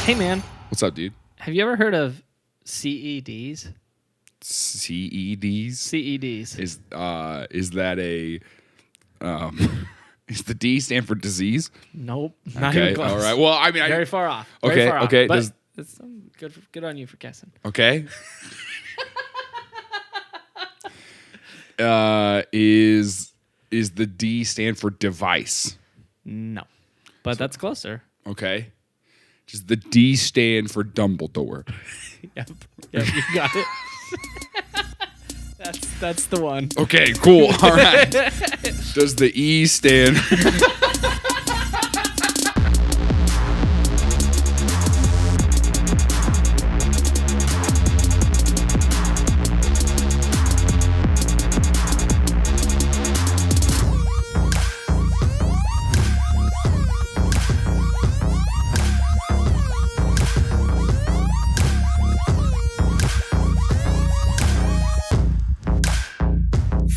Hey, man. What's up, dude? Have you ever heard of CEDs? CEDs? CEDs. Is that a is the D stand for disease? Nope. Not Okay, even close. all right. Well, I mean, Very far off. Okay, Very far okay, Off. But does- it's good on you for guessing. Okay. Is the D stand for device? No. But that's closer. Okay. Does the D stand for Dumbledore? Yep, you got it. That's the one. Okay, cool. All right. Does the E stand?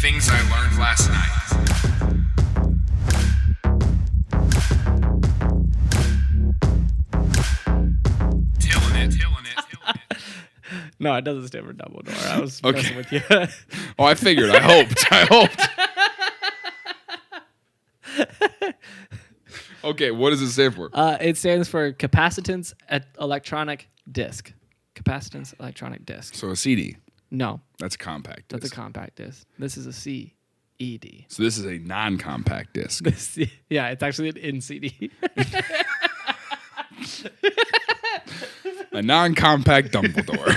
Things I learned last night. Tilling it. No, it doesn't stand for Dumbledore. I was Okay. messing with you. Oh, I figured. I hoped. Okay, what does it stand for? It stands for Capacitance Electronic Disc. Capacitance Electronic Disc. So a CD. No, That's a compact disc. that's a compact disc. This is a CED. So this is a non-compact disc. Yeah, it's actually an NCD. A non-compact Dumbledore.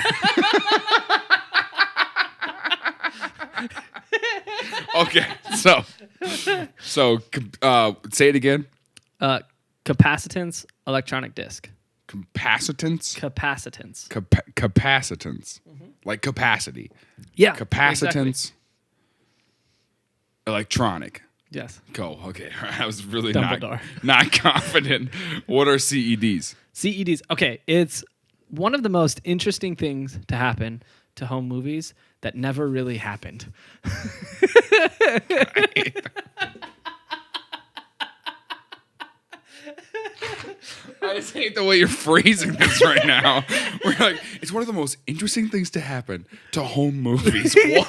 Okay, so say it again. Capacitance Electronic Disc. Capacitance. Capacitance. Capacitance. Like capacity. Yeah. Capacitance. Electronic. Yes. Go. Okay. I was really Dumbledore. not confident. What are CEDs? CEDs. Okay, it's one of the most interesting things to happen to home movies that never really happened. I just hate the way you're phrasing this right now. We're like, it's one of the most interesting things to happen to home movies. What?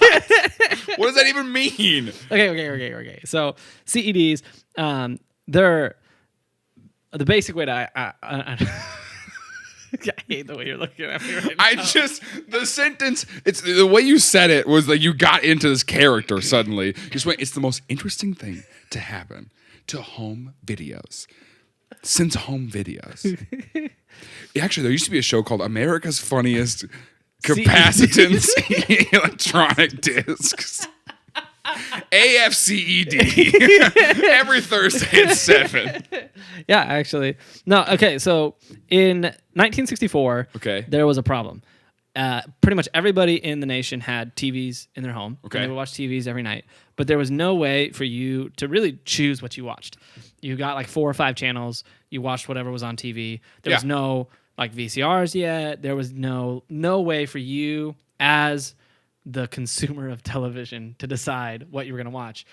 What does that even mean? Okay. So CEDs, they're the basic way to. I hate the way you're looking at me right now. The sentence, it's the way you said it was like you got into this character suddenly. Just went, it's the most interesting thing to happen to home videos. Since home videos. Actually, there used to be a show called America's Funniest Capacitance Electronic Discs. AFCED. Every Thursday at 7. Yeah, actually. No, okay, so in 1964, Okay. there was a problem. Pretty much everybody in the nation had TVs in their home. Okay. And they would watch TVs every night. But there was no way for you to really choose what you watched. You got like 4 or 5 channels. You watched whatever was on TV. There was no like VCRs yet. There was no way for you as the consumer of television to decide what you were going to watch.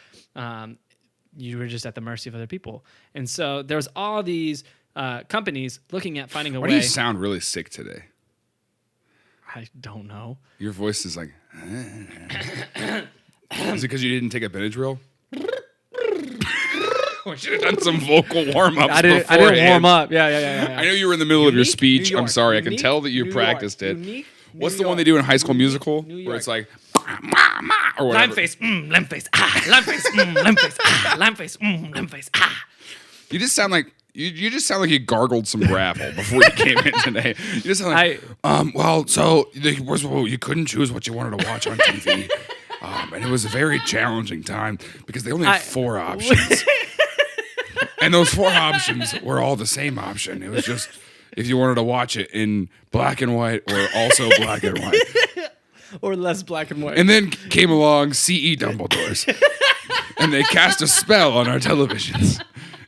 You were just at the mercy of other people. And so there was all these companies looking at finding a Why way. do you sound really sick today? I don't know. Your voice is like... Is it because you didn't take a Benadryl? We should have done some vocal warm-ups I didn't warm up. Yeah. I know you were in the middle of your Unique speech. New I'm York. sorry. I can Unique tell that you New practiced York. it. Unique What's New the one they York. do in High School Musical? New Where York. it's like... Or whatever. Lime face, lime face, lime face, lime face, lime face, lime face, You just sound like... You just sound like you gargled some gravel before you came in today. You just sound like, well, so you couldn't choose what you wanted to watch on TV. And it was a very challenging time because they only had 4 options. And those 4 options were all the same option. It was just if you wanted to watch it in black and white or also black and white. or less black and white. And then came along C.E. Dumbledores. And they cast a spell on our televisions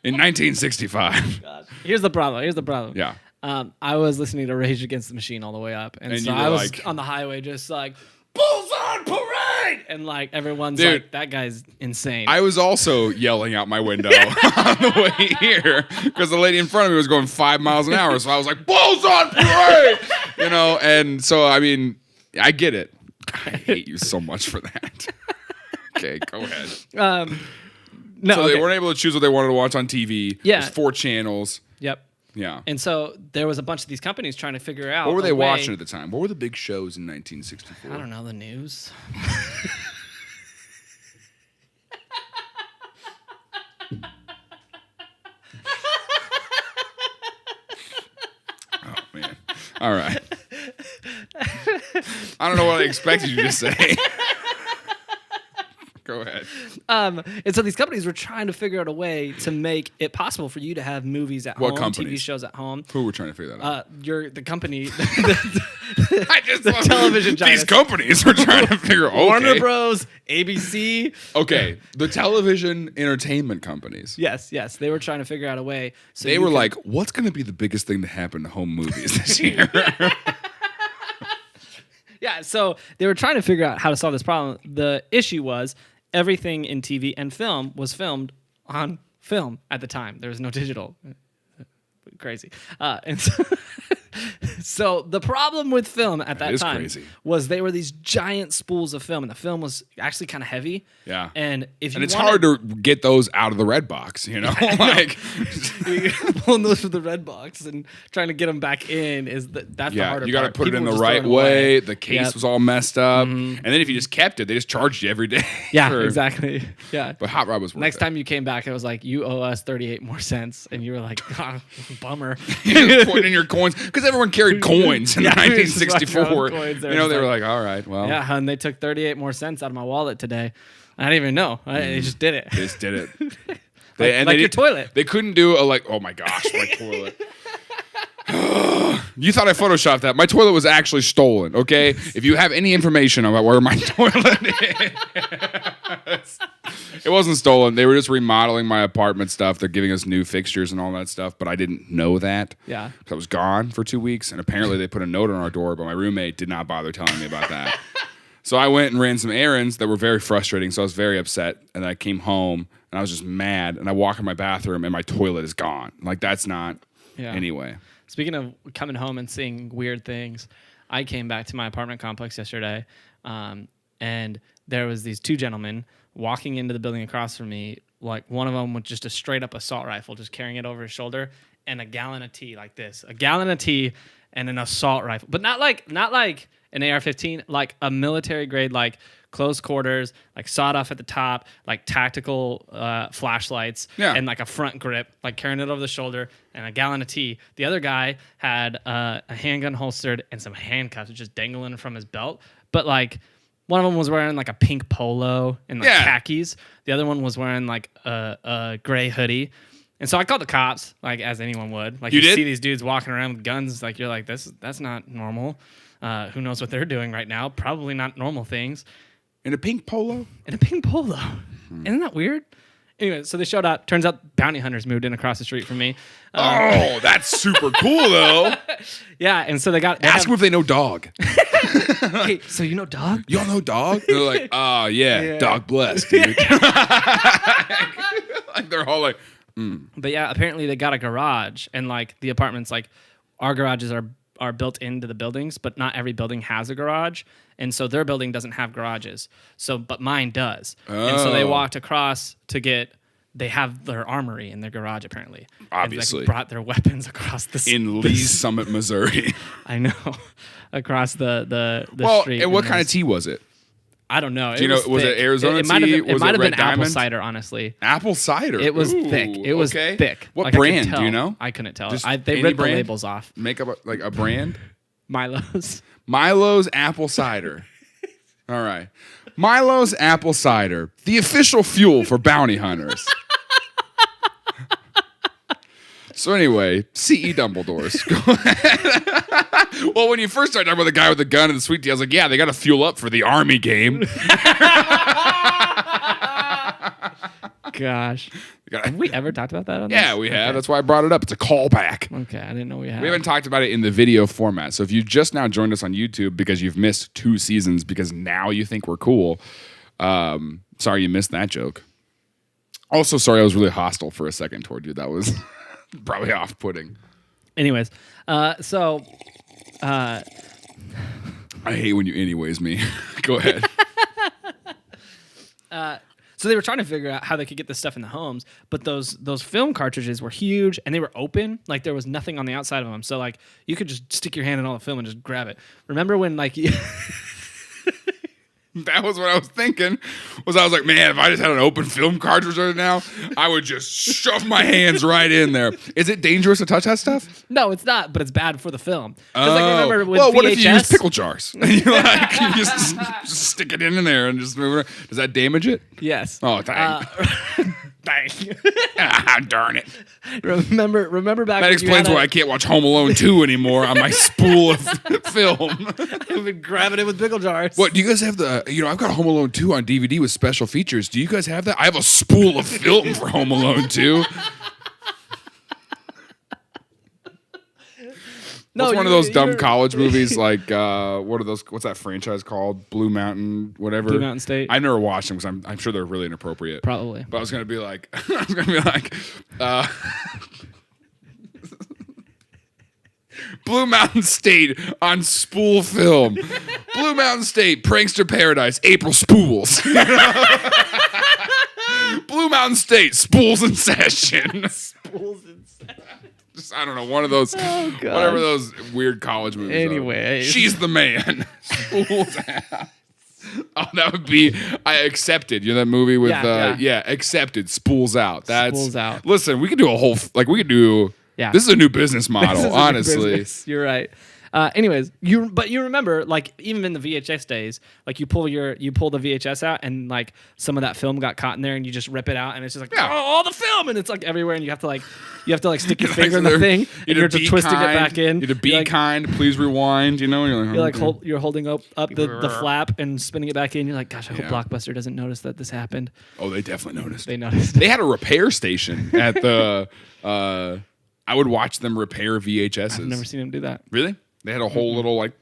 in 1965. Here's the problem. Yeah. I was listening to Rage Against the Machine all the way up, and so you were I was like- on the highway just like, "Bulls on parade!" great! And like everyone's like, that guy's insane. I was also yelling out my window on the way here because the lady in front of me was going 5 miles an hour. So I was like, Bulls on parade! You know, and so, I mean, I get it. I hate you so much for that. Okay, go ahead. No, so they weren't able to choose what they wanted to watch on TV. Yeah. There's 4 channels. Yep. Yeah. And so there was a bunch of these companies trying to figure out what were they watching at the time? What were the big shows in 1964? I don't know, the news. Oh, man. All right. I don't know what I expected you to say. Go ahead. And so these companies were trying to figure out a way to make it possible for you to have movies at home, companies? TV shows at home. Who were trying to figure that out? The company, the television giants. These companies were trying to figure out. Okay. Warner Bros, ABC. Okay, the television entertainment companies. Yes, they were trying to figure out a way. So they were like, what's going to be the biggest thing to happen to home movies this year? Yeah, so they were trying to figure out how to solve this problem. The issue was everything in TV and film was filmed on film at the time. There was no digital. Crazy. And so the problem with film at that time was they were these giant spools of film, and the film was actually kind of heavy. Yeah. And it's hard to get those out of the red box, you know? Like pulling those from the red box and trying to get them back in that's the harder part. You got to put it in the right way. The case was all messed up. Mm-hmm. And then if you just kept it, they just charged you every day. Yeah, exactly. Yeah. But Hot Rod was worth Next it. time you came back, it was like, you owe us 38 more cents. And you were like, oh, bummer. You put in your coins. Because everyone carried coins in 1964. Coins. They were like, all right, well. Yeah, hun, they took 38 more cents out of my wallet today. I didn't even know. They just did it. They just did it. Like your toilet. They couldn't do oh my gosh, my toilet. You thought I photoshopped that. My toilet was actually stolen, okay? If you have any information about where my toilet is. It wasn't stolen. They were just remodeling my apartment stuff. They're giving us new fixtures and all that stuff, but I didn't know that. Yeah. Because I was gone for 2 weeks, and apparently they put a note on our door, but my roommate did not bother telling me about that. So I went and ran some errands that were very frustrating, so I was very upset, and I came home, and I was just mad, and I walk in my bathroom, and my toilet is gone. Like, that's not... Yeah. Anyway. Speaking of coming home and seeing weird things, I came back to my apartment complex yesterday, and there was these 2 gentlemen walking into the building across from me. Like, one of them with just a straight up assault rifle, just carrying it over his shoulder, and a gallon of tea like this. A gallon of tea and an assault rifle. But not like an AR-15, like a military grade, like close quarters, like sawed off at the top, like tactical flashlights, and like a front grip, like carrying it over the shoulder, and a gallon of tea. The other guy had a handgun holstered and some handcuffs just dangling from his belt. But like one of them was wearing like a pink polo and like khakis. The other one was wearing like a gray hoodie. And so I called the cops, like as anyone would. Like you see these dudes walking around with guns, like you're like, that's not normal. Who knows what they're doing right now? Probably not normal things. In a pink polo? In a pink polo. Isn't that weird? Anyway, so they showed up. Turns out bounty hunters moved in across the street from me. That's super cool, though. Yeah, and so ask them if they know dog. Hey, so you know dog? Y'all know dog? They're like, yeah, dog blessed, dude. Like they're all like, But yeah, apparently they got a garage, and like the apartments, like our garages are built into the buildings, but not every building has a garage. And so their building doesn't have garages. But mine does. And so they walked across they have their armory in their garage, apparently. Obviously. And they brought their weapons across the in Lee's Summit, Missouri. I know. Across the street. And what kind of tea was it? I don't know. Do you know, was it Arizona tea? It might have been Diamond? apple cider, honestly. Apple cider? It was thick. It was thick. What brand? Do you know? I couldn't tell. Just They ripped the labels off. Make up a brand? Milo's. Milo's apple cider. All right. Milo's apple cider, the official fuel for bounty hunters. So anyway, CE Dumbledores. Go ahead. Well, when you first started talking about the guy with the gun and the sweet tea, I was like, yeah, they got to fuel up for the Army game. Gosh. Have we ever talked about that on Yeah, this? we have. Okay. That's why I brought it up. It's a callback. Okay, I didn't know we had. We haven't talked about it in the video format. So if you just now joined us on YouTube because you've missed 2 seasons because now you think we're cool, sorry you missed that joke. Also, sorry I was really hostile for a second toward you. That was probably off-putting. Anyways, I hate when you anyways me. Go ahead. So they were trying to figure out how they could get this stuff in the homes, but those film cartridges were huge and they were open. Like there was nothing on the outside of them. So like you could just stick your hand in all the film and just grab it. Remember when like That was what I was thinking. I was like, man, if I just had an open film cartridge right now, I would just shove my hands right in there. Is it dangerous to touch that stuff? No, it's not, but it's bad for the film. Oh. Like, remember with Well, what VHS? if you use pickle jars? And you just stick it in there and just move it. Does that damage it? Yes. Oh, dang. Dang. Darn it. Remember back That when explains why I can't watch Home Alone 2 anymore on my spool of film. I've been grabbing it with pickle jars. What, do you guys have I've got Home Alone 2 on DVD with special features. Do you guys have that? I have a spool of film for Home Alone 2. What's one of those dumb college movies like what are those? What's that franchise called? Blue Mountain, whatever. Blue Mountain State. I never watched them because I'm sure they're really inappropriate. Probably. But I was gonna be like, Blue Mountain State on spool film. Blue Mountain State, Prankster Paradise, April Spools. Blue Mountain State, Spools in Session. Spools in Session. I don't know, one of those, whatever those weird college movies Anyway. are. She's the man. Spools out. Oh, that would be, I accepted. You know that movie with, accepted, Spools Out. That's, Spools Out. Listen, we could do a whole, we could do, this is a new business model, honestly. You're right. Anyways, you remember, like, even in the VHS days, like you pull the VHS out and like some of that film got caught in there and you just rip it out and it's just like all the film and it's like everywhere and you have to stick your finger in the thing and you're just twisting it back in. You have to be kind, please rewind, you're holding up the flap and spinning it back in. You're like, gosh, I hope Blockbuster doesn't notice that this happened. Oh, they definitely noticed. They noticed. They had a repair station at the I would watch them repair VHSs. I've never seen them do that. Really? They had a whole little it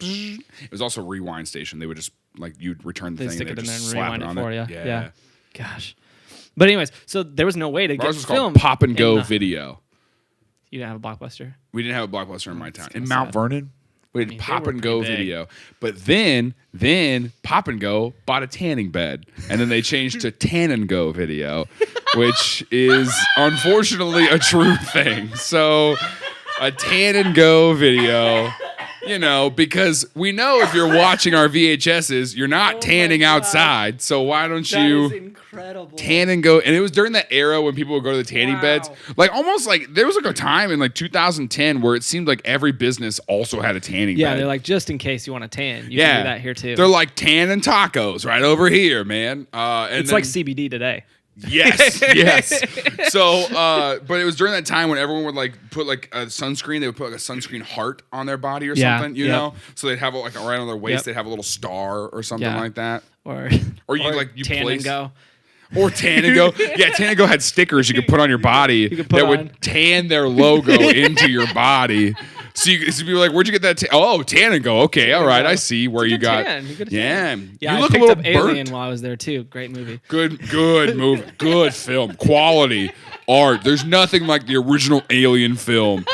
was also a rewind station. They would just you'd return the thing stick and it in there and slap rewind it it on for you. there. Yeah. Gosh. But anyways, so there was no way to get Ours was film. called Pop and Go Video. You didn't have a Blockbuster? We didn't have a Blockbuster in my town. In sad. Mount Vernon, we had Pop and Go pretty big. Video. But then Pop and Go bought a tanning bed, and then they changed to Tan and Go Video, which is unfortunately a true thing. So a Tan and Go Video. Because we know if you're watching our VHSs, you're not tanning outside. So why don't you incredible. tan and go? And it was during that era when people would go to the tanning beds. Like almost like there was like a time in like 2010 where it seemed like every business also had a tanning bed. Yeah, they're like, just in case you want to tan, you can do that here too. They're like tan and tacos right over here, man. It's like CBD today. Yes. So, but it was during that time when everyone would like put like a sunscreen. They would put like a sunscreen heart on their body or something, you know? So they'd have like right on their waist, they'd have a little star or something like that. Or you tan place, and go. Or Tan and Go. Yeah, Tan and Go had stickers you could put on your body that would tan their logo into your body. So you'd be like, where'd you get that? Tan and Go. Okay, all right. I see where you got. Yeah, you look a I picked little up Alien burnt. while I was there too. Great movie. Good movie. Good film. Quality art. There's nothing like the original Alien film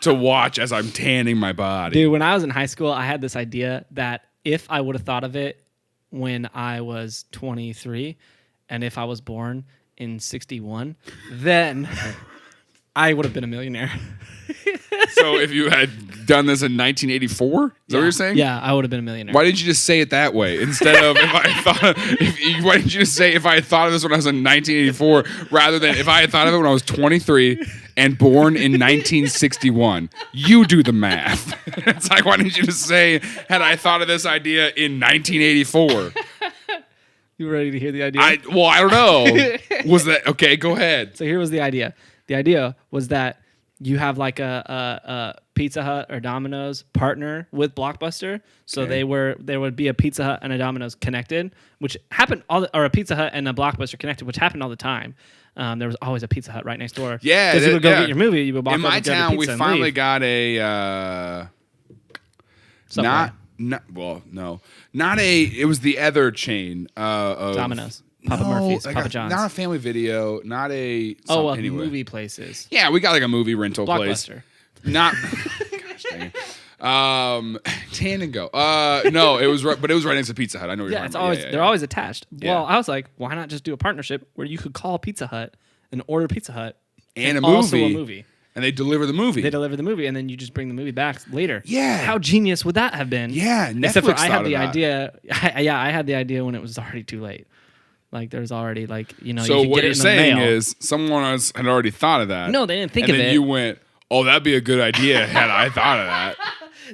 to watch as I'm tanning my body. Dude, when I was in high school, I had this idea that if I would have thought of it when I was 23, and if I was born in 61, then I would have been a millionaire. So if you had done this in 1984, is that what you're saying? Yeah, I would have been a millionaire. Why didn't you just say it that way instead of why didn't you just say if I had thought of this when I was in 1984 rather than if I had thought of it when I was 23 and born in 1961? You do the math. It's like, why didn't you just say, had I thought of this idea in 1984? You ready to hear the idea? I don't know. Was that okay? Go ahead. So here was the idea. The idea was that you have like a Pizza Hut or Domino's partner with Blockbuster, so there would be a Pizza Hut and a Domino's connected, which happened or a Pizza Hut and a Blockbuster connected, which happened all the time. There was always a Pizza Hut right next door. Yeah, because you would go get your movie. You would walk in my town. We finally got a it was the other chain of Domino's. Papa Murphy's, Papa John's. Not a Family Video, not a... anyway. Movie places. Yeah, we got like a movie rental place. Blockbuster. Not... Gosh dang it. Tan and Go. No, it was right next to Pizza Hut. I know what you're talking about. They're always attached. Yeah. Well, I was like, why not just do a partnership where you could call Pizza Hut and order Pizza Hut and also a movie. And they deliver the movie. They deliver the movie, and then you just bring the movie back later. Yeah. How genius would that have been? Yeah, Netflix Except for I had thought the of that. idea. I had the idea when it was already too late. Like there's already So you what get you're it in saying the mail. is someone else had already thought of that. No, they didn't think of it. And then you went, "Oh, that'd be a good idea had I thought of that."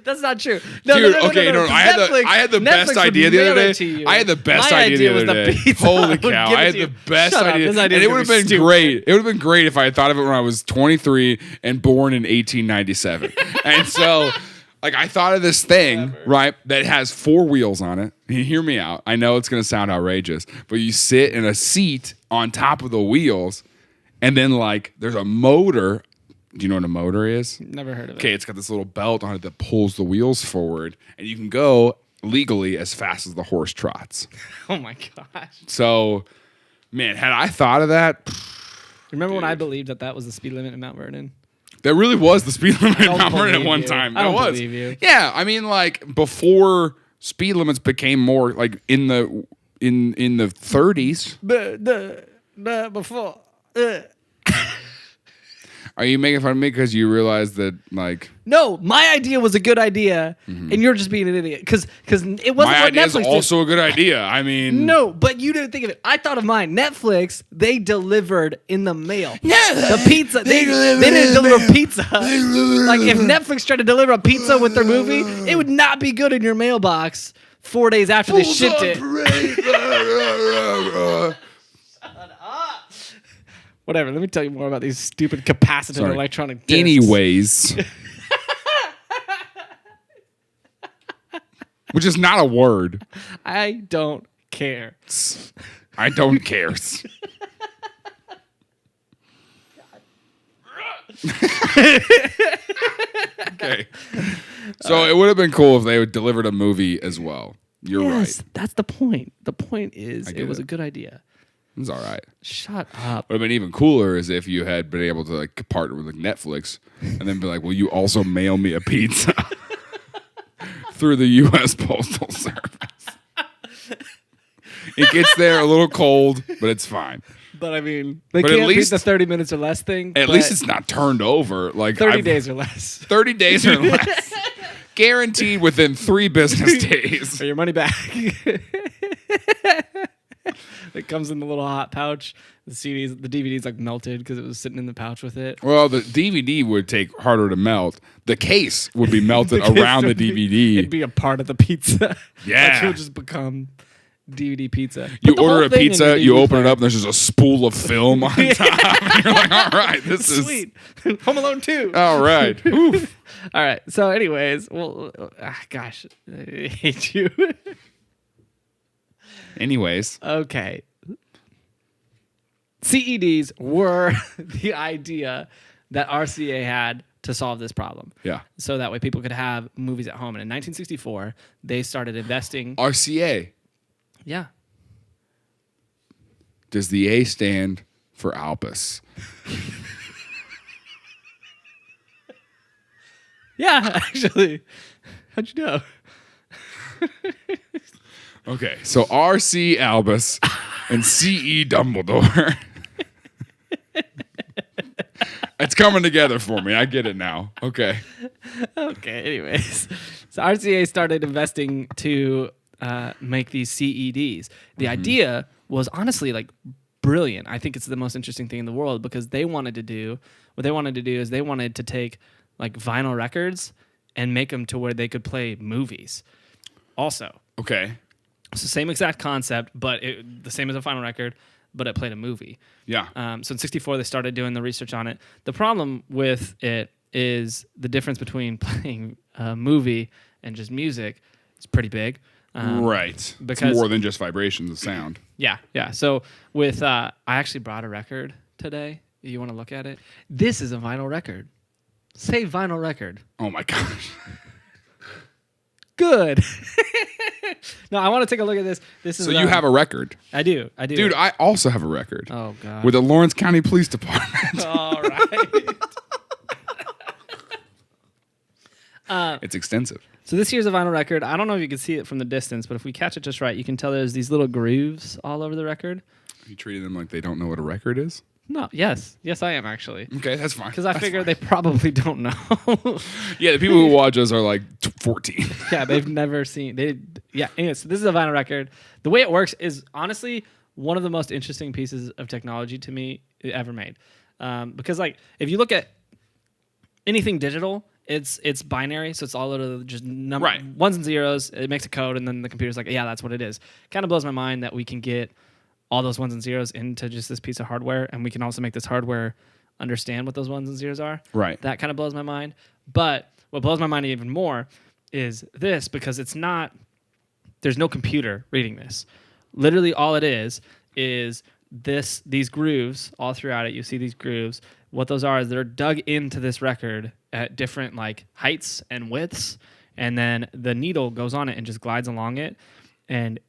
That's not true. Dude, I had the best idea the other day. I had the best idea the other day. Holy cow. I had the best idea. And it would have been great. It would have been great if I had thought of it when I was 23 and born in 1897. And so, like, I thought of this thing, right, that has 4 wheels on it. And hear me out. I know it's going to sound outrageous, but you sit in a seat on top of the wheels, and then, like, there's a motor. Do you know what a motor is? Never heard of it. Okay, it's got this little belt on it that pulls the wheels forward, and you can go legally as fast as the horse trots. Oh my gosh! So, man, had I thought of that, remember when I believed that was the speed limit in Mount Vernon? That really was the speed limit in Mount Vernon at one time. I don't believe you. Yeah, I mean, like before speed limits became more like in the 30s. Before. Are you making fun of me because you realize that, like... No, my idea was a good idea, and you're just being an idiot. Because it wasn't my what idea is Netflix also did. a good idea. I mean... No, but you didn't think of it. I thought of mine. Netflix, they delivered in the mail. The pizza. They didn't deliver pizza. Like, if Netflix tried to deliver a pizza with their movie, it would not be good in your mailbox 4 days after they shipped it. Whatever, let me tell you more about these stupid capacitant electronic discs. Anyways. Which is not a word. I don't care. I don't care. Okay. So it would have been cool if they would delivered a movie as well. You're right. That's the point. The point is it was a good idea. It's all right. Shut up. What would have been even cooler is if you had been able to like partner with like Netflix and then be like, "Will you also mail me a pizza through the U.S. Postal Service?" It gets there a little cold, but it's fine. But I mean, they can't beat the 30 minutes or less thing. At least it's not turned over. Like 30 days or less. 30 days or less. Guaranteed within 3 business days. Or your money back. It comes in the little hot pouch. The DVD's like melted because it was sitting in the pouch with it. Well, the DVD would take harder to melt. The case would be melted around the DVD. It'd be a part of the pizza. Yeah. Like it would just become DVD pizza. You order a pizza, you open it up, and there's just a spool of film on top. And you're like, all right, this is... Sweet. Home Alone 2. All right. Oof. All right. So anyways, well, gosh, I hate you. Anyways. Okay. CEDs were the idea that RCA had to solve this problem. Yeah. So that way people could have movies at home. And in 1964, they started investing. RCA. Yeah. Does the A stand for Albus? Yeah, actually. How'd you know? Okay, so RC Albus and CE Dumbledore. It's coming together for me. I get it now. Okay. Okay, anyways. So RCA started investing to make these CEDs. The idea was honestly like brilliant. I think it's the most interesting thing in the world because what they wanted to do is they wanted to take like vinyl records and make them to where they could play movies also. Okay. It's the same exact concept, but the same as a vinyl record, but it played a movie. Yeah. So in '64, they started doing the research on it. The problem with it is the difference between playing a movie and just music is pretty big. Right. Because it's more than just vibrations of sound. Yeah. So with I actually brought a record today. You want to look at it? This is a vinyl record. Say vinyl record. Oh my gosh. Good. No, I want to take a look at this. This is so you have a record. I do. Dude, I also have a record. Oh god. With the Lawrence County Police Department. All right. It's extensive. So this here's a vinyl record. I don't know if you can see it from the distance, but if we catch it just right, you can tell there's these little grooves all over the record. You treating them like they don't know what a record is? No. Yes, I am actually. Okay, that's fine. Because I figure they probably don't know. Yeah, the people who watch us are like 14. Yeah, they've never seen. Anyways, so this is a vinyl record. The way it works is honestly one of the most interesting pieces of technology to me ever made. Because like if you look at anything digital, it's binary, so it's all out of just ones and zeros. It makes a code, and then the computer's like, yeah, that's what it is. Kind of blows my mind that we can get all those ones and zeros into just this piece of hardware, and we can also make this hardware understand what those ones and zeros are. Right. That kind of blows my mind. But what blows my mind even more is this, because there's no computer reading this. Literally all it is these grooves all throughout it. You see these grooves. What those are is they're dug into this record at different like heights and widths, and then the needle goes on it and just glides along it, and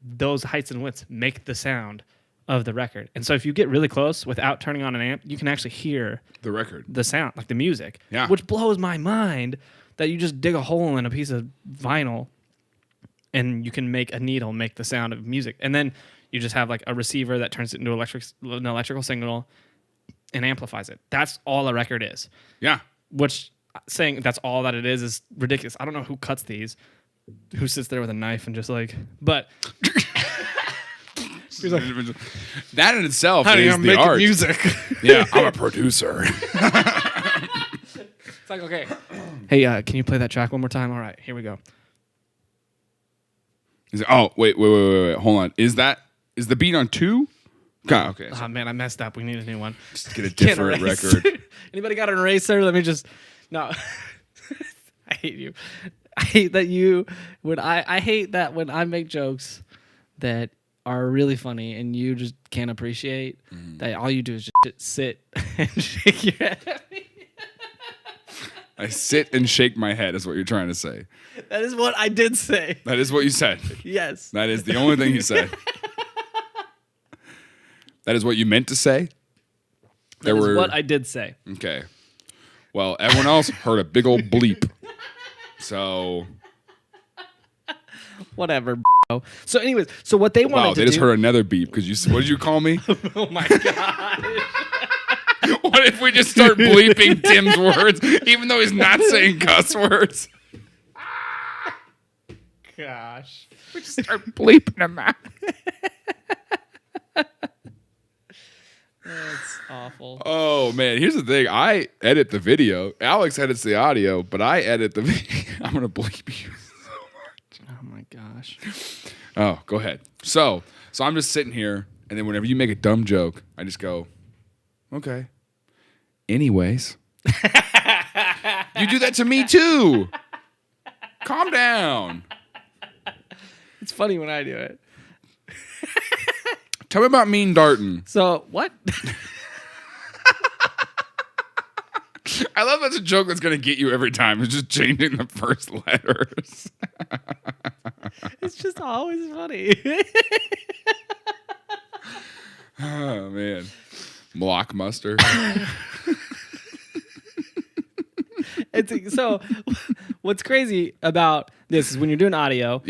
those heights and widths make the sound of the record. And so if you get really close without turning on an amp, you can actually hear the record, the sound, like the music. Yeah. Which blows my mind that you just dig a hole in a piece of vinyl and you can make a needle make the sound of music. And then you just have like a receiver that turns it into an electrical signal and amplifies it. That's all a record is. Yeah. Which saying that's all that it is ridiculous. I don't know who cuts these. Who sits there with a knife and just like, but like, that in itself how do is you the make art. Music. Yeah, I'm a producer. It's like, okay, hey, can you play that track one more time? All right, here we go. Wait, hold on. Is the beat on 2? God, okay. Oh man, I messed up. We need a new one. Just get a different record. Anybody got an eraser? Let me just no. I hate you. I hate that you I hate that when I make jokes that are really funny and you just can't appreciate that all you do is just sit and shake your head at me. I sit and shake my head is what you're trying to say. That is what I did say. That is what you said. Yes. That is the only thing you said. That is what you meant to say? That is what I did say. Okay. Well, everyone else heard a big old bleep. So whatever, bro. So anyways, so what they wanted to do... Wow, they just heard another beep because what did you call me? Oh my God. What if we just start bleeping Tim's words even though he's not saying cuss words? Gosh. We just start bleeping them out. That's awful. Oh, man. Here's the thing. I edit the video. Alex edits the audio, but I edit the video. I'm going to bleep you so much. Oh, my gosh. Oh, go ahead. So I'm just sitting here, and then whenever you make a dumb joke, I just go, okay. Anyways. You do that to me, too. Calm down. It's funny when I do it. Tell me about Mean Darton. So, what? I love that's a joke that's going to get you every time. It's just changing the first letters. It's just always funny. Oh, man. Blockbuster. So, what's crazy about this is when you're doing audio,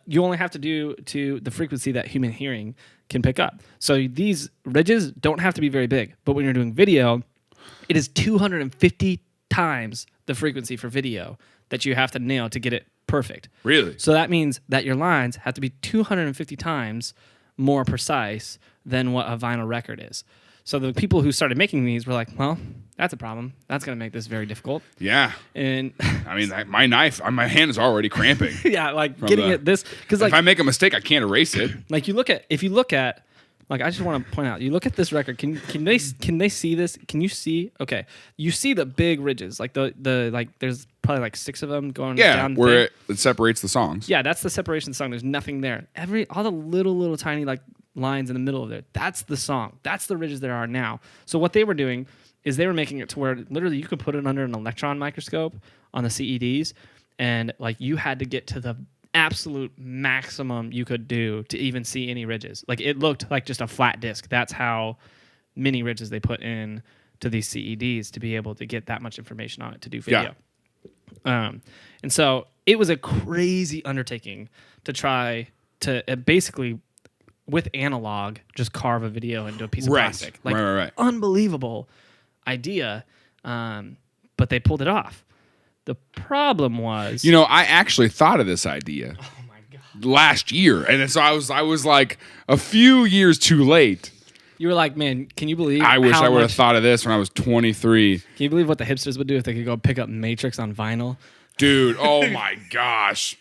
you only have to do to the frequency that human hearing can pick up. So these ridges don't have to be very big, but when you're doing video, it is 250 times the frequency for video that you have to nail to get it perfect. Really? So that means that your lines have to be 250 times more precise than what a vinyl record is. So the people who started making these were like, well, that's a problem. That's going to make this very difficult. Yeah. And I mean, my knife, my hand is already cramping. yeah, like getting at this, because like if I make a mistake, I can't erase it. Like if you look at, like I just want to point out, you look at this record. Can they see this? Can you see? Okay, you see the big ridges, like the like. There's probably like 6 of them going down. Yeah, where it separates the songs. Yeah, that's the separation of the song. There's nothing there. All the little tiny like lines in the middle of there. That's the song. That's the ridges there are now. So what they were doing is they were making it to where literally you could put it under an electron microscope on the CEDs, and like you had to get to the absolute maximum you could do to even see any ridges. Like it looked like just a flat disc. That's how many ridges they put in to these CEDs to be able to get that much information on it to do video. Yeah. And so it was a crazy undertaking to try to basically with analog just carve a video into a piece of plastic. Like right. Unbelievable idea, but they pulled it off. The problem was, I actually thought of this idea. Oh my God. Last year, and so I was like a few years too late. You were like, man, can you believe? I wish I would have thought of this when I was 23. Can you believe what the hipsters would do if they could go pick up Matrix on vinyl? Dude, oh my gosh.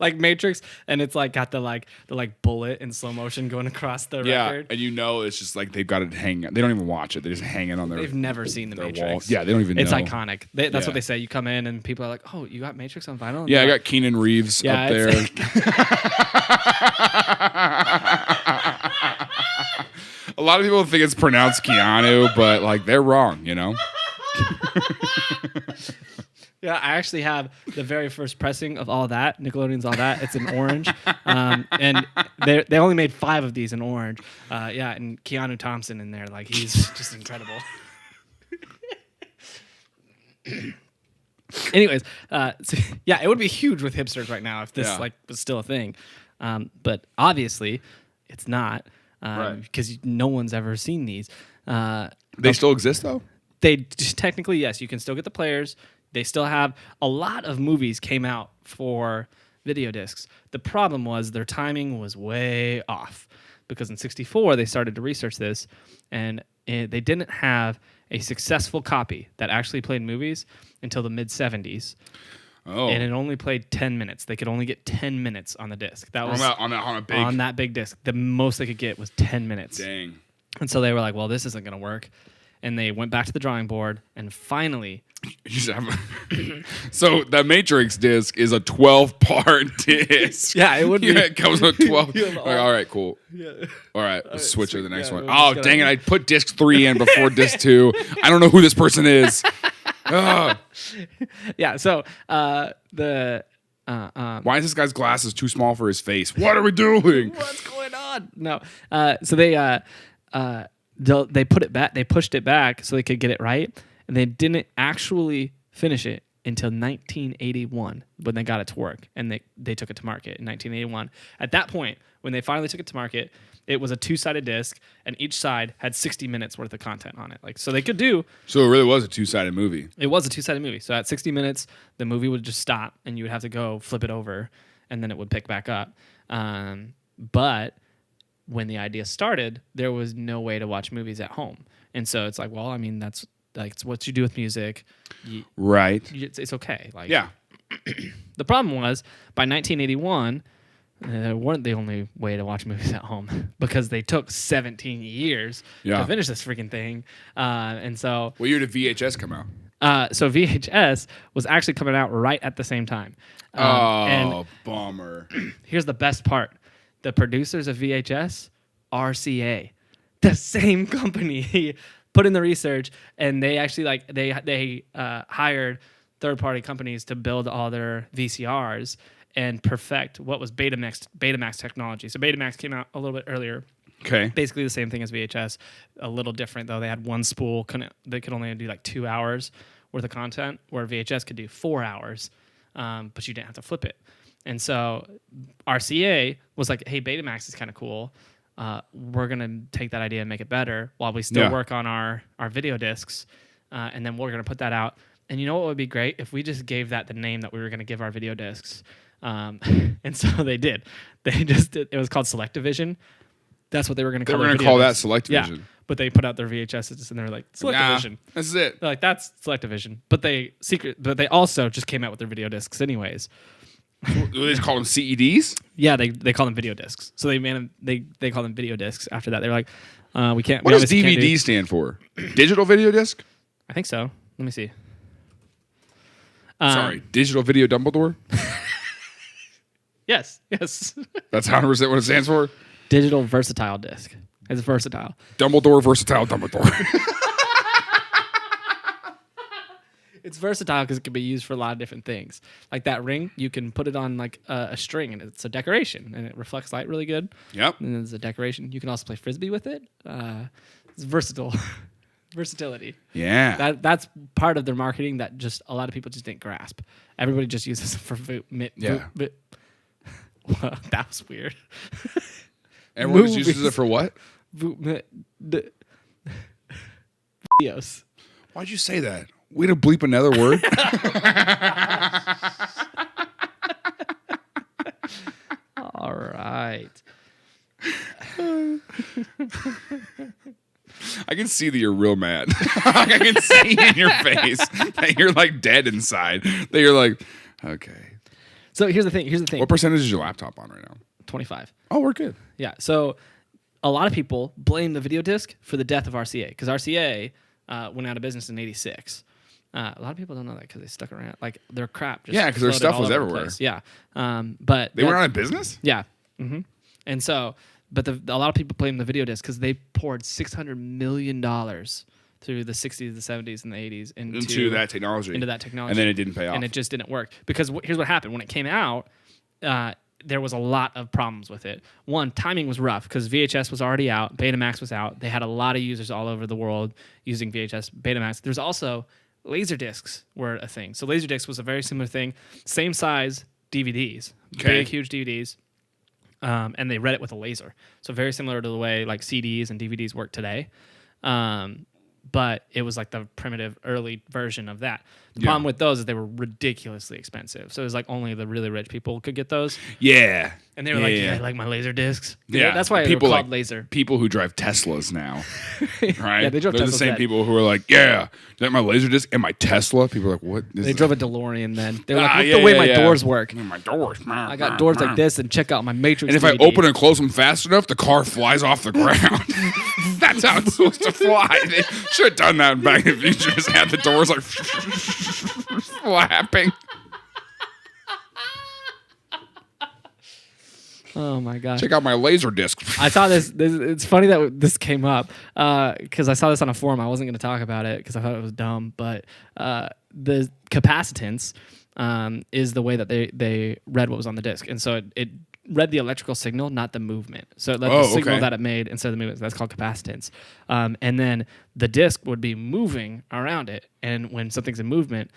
Like Matrix, and it's like got the bullet in slow motion going across the record. And it's just like they've got it hanging. They don't even watch it. They just hang it on their. They've never seen the Matrix. Wall. Yeah, they don't even know. It's iconic. That's what they say. You come in and people are like, "Oh, you got Matrix on vinyl?" And yeah, I got Keanu Reeves up there. A lot of people think it's pronounced Keanu, but like they're wrong. Yeah, I actually have the very first pressing of All That, Nickelodeon's All That. It's in orange, and they only made 5 of these in orange. And Keanu Thompson in there, like he's just incredible. Anyways, it would be huge with hipsters right now if this was still a thing, but obviously it's not because no one's ever seen these. They still exist though. They technically, yes, you can still get the players. They still have a lot of movies came out for video discs. The problem was their timing was way off because in '64 they started to research this, and they didn't have a successful copy that actually played movies until the mid '70s. Oh, and it only played 10 minutes. They could only get 10 minutes on the disc. That was on that big disc. The most they could get was 10 minutes. Dang. And so they were like, "Well, this isn't going to work." And they went back to the drawing board, and finally. So the Matrix disc is a 12-part disc. Yeah, it would be. It comes with 12. All right, cool. Yeah. All right, let's switch to the next one. Oh, dang it. I put disc 3 in before disc 2. I don't know who this person is. Yeah, so why is this guy's glasses too small for his face? What are we doing? What's going on? No. So they put it back. They pushed it back so they could get it right. And they didn't actually finish it until 1981 when they got it to work, and they took it to market in 1981. At that point, when they finally took it to market, it was a 2-sided disc, and each side had 60 minutes worth of content on it. So they could do. So it really was a 2-sided movie. It was a 2-sided movie. So at 60 minutes, the movie would just stop, and you would have to go flip it over, and then it would pick back up. But when the idea started, there was no way to watch movies at home, and so it's like, well, I mean, that's. Like it's what you do with music, right? It's okay. Like yeah. The problem was by 1981, they weren't the only way to watch movies at home because they took 17 years to finish this freaking thing. And so, what year did VHS come out? So VHS was actually coming out right at the same time. And bummer. Here's the best part: the producers of VHS, RCA, the same company. Put in the research, and they actually they hired third-party companies to build all their VCRs and perfect what was Betamax technology. So Betamax came out a little bit earlier. Okay. Basically the same thing as VHS, a little different though. They had one spool. They could only do like 2 hours worth of content, where VHS could do 4 hours, but you didn't have to flip it. And so RCA was like, "Hey, Betamax is kind of cool. We're going to take that idea and make it better while we still work on our video discs, and then we're going to put that out. And you know what would be great? If we just gave that the name that we were going to give our video discs." And so they did. They just did. It was called Selectavision. That's what they were going to call. They were going to call that Selectavision. Yeah, but they put out their VHSs and they were like Selectavision. Nah, this is it. They're like that's Selectavision, but they also just came out with their video discs anyways. They just call them CEDs. Yeah, they call them video discs. So they call them video discs. After that, they're like, we can't. What does DVD stand for? Digital video disc. I think so. Let me see. Sorry, digital video Dumbledore. Yes. That's 100% what it stands for. Digital versatile disc. It's versatile. Dumbledore versatile Dumbledore. It's versatile because it can be used for a lot of different things. Like that ring, you can put it on like a string, and it's a decoration, and it reflects light really good. Yep. And it's a decoration. You can also play frisbee with it. It's versatile. Versatility. Yeah. That's part of their marketing that just a lot of people just didn't grasp. Everybody just uses it for well, that was weird. Everyone just uses it for what? Videos. Why'd you say that? Way to bleep another word. All right. I can see that you're real mad. I can see in your face that you're like dead inside. That you're like, okay. So here's the thing. What percentage is your laptop on right now? 25. Oh, we're good. Yeah. So a lot of people blame the video disc for the death of RCA because RCA went out of business in '86. A lot of people don't know that because they stuck around. Like their crap. Just because their stuff was everywhere. Yeah. But they went out of business. Yeah. Mm-hmm. And so, but a lot of people blame the video disc because they poured $600 million through the 60s, the 70s, and the 80s into that technology. And then it didn't pay off. And it just didn't work. Because here's what happened. When it came out, there was a lot of problems with it. One, timing was rough because VHS was already out. Betamax was out. They had a lot of users all over the world using VHS, Betamax. There's also laser discs were a thing. So laser discs was a very similar thing. Same size DVDs. Big, huge DVDs. And they read it with a laser. So very similar to the way like CDs and DVDs work today. But it was like the primitive early version of that. The problem with those is they were ridiculously expensive. So it was like only the really rich people could get those. Yeah. And they were I like my laser discs. Yeah. That's why people they're called like, laser. People who drive Teslas now. Right? Yeah, they drove They're Teslas the same then. people who are like, is that my laser disc and my Tesla? People are like, what? They drove a DeLorean then. They were like, look the way my doors work. My doors. I got doors like this and check out my Matrix And if DVD. I open and close them fast enough, the car flies off the ground. That's how it's supposed to fly. They should have done that in Back in the Future. Just had the doors like flapping. Oh my gosh. Check out my laser disc. I saw this. It's funny that this came up because I saw this on a forum. I wasn't going to talk about it because I thought it was dumb. But the capacitance is the way that they read what was on the disc. And so it read the electrical signal, not the movement. So it read the signal that it made instead of the movement. That's called capacitance. And then the disc would be moving around it. And when something's in movement,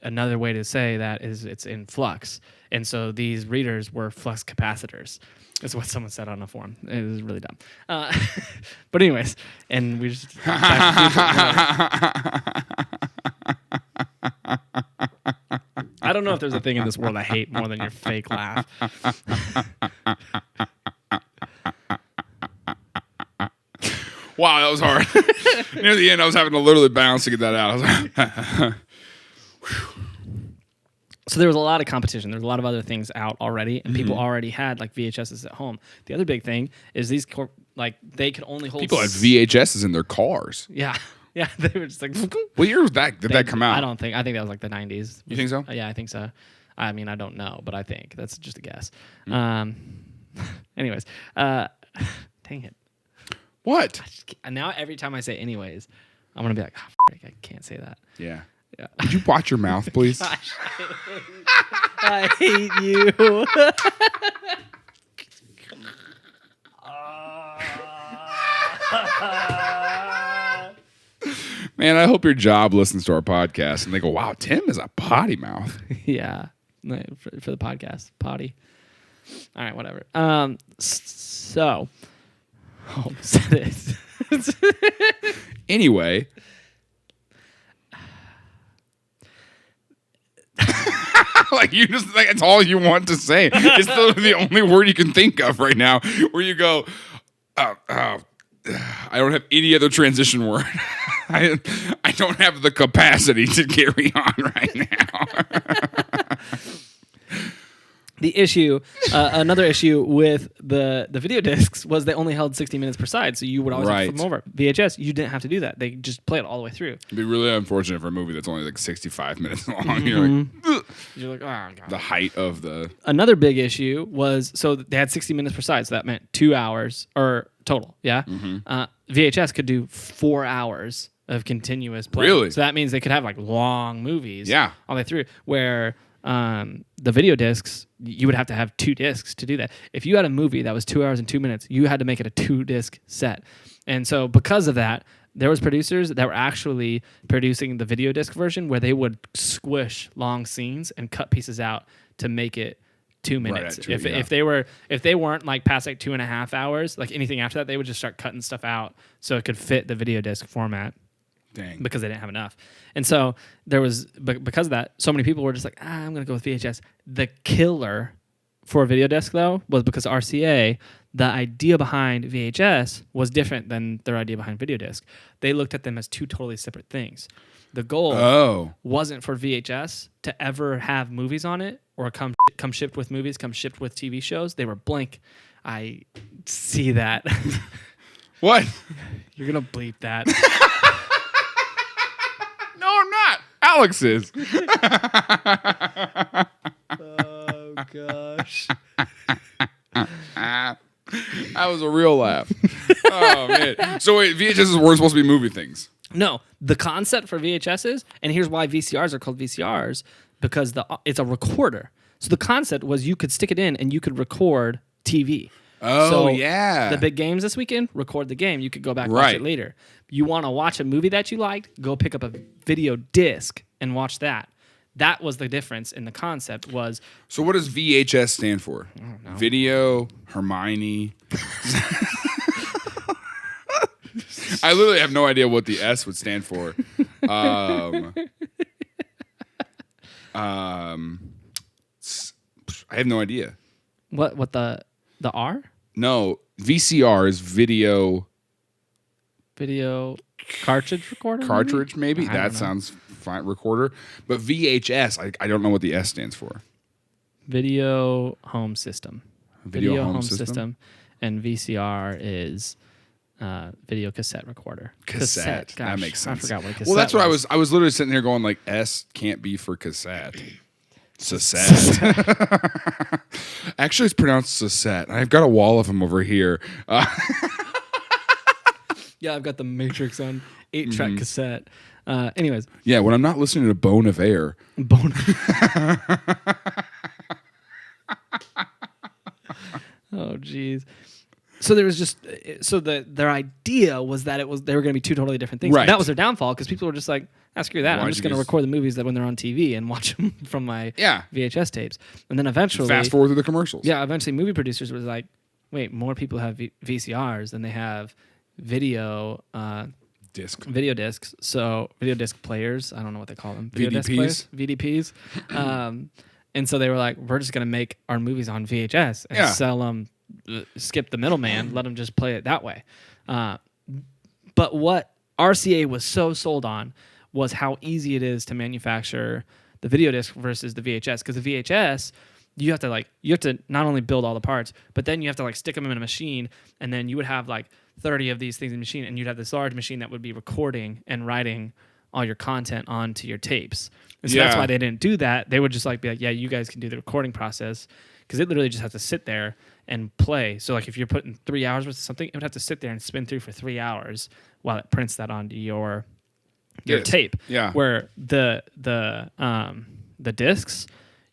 another way to say that is it's in flux. And so these readers were flux capacitors. Is what someone said on a forum. It was really dumb. But anyways, and we just... I don't know if there's a thing in this world I hate more than your fake laugh. Wow, that was hard. Near the end, I was having to literally bounce to get that out. I was like, so there was a lot of competition. There was a lot of other things out already, and people already had like VHSs at home. The other big thing is these they could only hold. People had VHSs in their cars. Yeah, yeah. They were just like. What year was that? Did that come out? I think that was like the 90s. You think so? Yeah, I think so. I mean, I don't know, but I think that's just a guess. Anyways, dang it. What? Now every time I say anyways, I'm gonna be like, I can't say that. Yeah. Yeah. Would you watch your mouth, please? I hate you. Man, I hope your job listens to our podcast and they go, wow, Tim is a potty mouth. Yeah. For the podcast. Potty. All right, whatever. So. Oh, said it. Anyway. Like you just like it's all you want to say. It's the only word you can think of right now where you go, I don't have any other transition word. I don't have the capacity to carry on right now. The issue, another issue with the video discs was they only held 60 minutes per side, so you would always have to flip them over. VHS, you didn't have to do that. They just play it all the way through. It'd be really unfortunate for a movie that's only like 65 minutes long. You're like, ugh. You're like, oh, God. The height of the... Another big issue was, so they had 60 minutes per side, so that meant 2 hours, or total, yeah? VHS could do 4 hours of continuous play. Really? So that means they could have like long movies Yeah. all the way through, where... the video discs, you would have to have 2 discs to do that. If you had a movie that was 2 hours and 2 minutes, you had to make it a 2-disc set. And so because of that, there was producers that were actually producing the video disc version where they would squish long scenes and cut pieces out to make it 2 minutes. Right, If they weren't like past like 2.5 hours, like anything after that, they would just start cutting stuff out so it could fit the video disc format. Dang. Because they didn't have enough. And so there was, because of that, so many people were just like, I'm going to go with VHS. The killer for a video disc, though, was because RCA, the idea behind VHS was different than their idea behind video disc. They looked at them as 2 totally separate things. The goal wasn't for VHS to ever have movies on it or come shipped with movies, come shipped with TV shows. They were blank. I see that. What? You're going to bleep that. No, I'm not. Alex is. Oh, gosh. That was a real laugh. Oh, man. So wait, VHSs were supposed to be movie things. No, the concept for VHSs, and here's why VCRs are called VCRs, because it's a recorder. So the concept was you could stick it in and you could record TV. Oh, so yeah. The big games this weekend, record the game. You could go back and watch it later. You want to watch a movie that you liked, go pick up a video disc and watch that. That was the difference in the concept was... So what does VHS stand for? I don't know. Video, Hermione. I literally have no idea what the S would stand for. I have no idea. What the R? No, VCR is video Cartridge recorder? cartridge, maybe? I don't know. That sounds fine. Recorder. But VHS, I don't know what the S stands for. Video home system. Video home system? And VCR is video cassette recorder. Cassette. Gosh, That makes sense. I forgot what cassette Well, that's what was. I was literally sitting here going like S can't be for cassette. Cassette. Actually, it's pronounced cassette. I've got a wall of them over here. Yeah, I've got the Matrix on 8-track cassette. Anyways. Yeah, when I'm not listening to Bone of Air. Oh, geez. So there was just their idea was that they were going to be 2 totally different things. Right. That was their downfall because people were just like, screw that. I'm Why'd just you going to use- record the movies that when they're on TV and watch them from my VHS tapes. And then eventually, Fast forward through the commercials. yeah, eventually movie producers was like, wait, more people have VCRs than they have video video discs. So video disc players, I don't know what they call them. Video disc VDPs? players, VDPs. And so they were like, we're just going to make our movies on VHS and sell them, skip the middleman, let them just play it that way. But what RCA was so sold on was how easy it is to manufacture the video disc versus the VHS. Because the VHS, you have to not only build all the parts, but then you have to like stick them in a machine, and then you would have like 30 of these things in the machine, and you'd have this large machine that would be recording and writing all your content onto your tapes. And so that's why they didn't do that. They would just like be like, yeah, you guys can do the recording process, because it literally just has to sit there and play. So like if you're putting 3 hours worth of something, it would have to sit there and spin through for 3 hours while it prints that onto your tape. Yeah. Where the discs,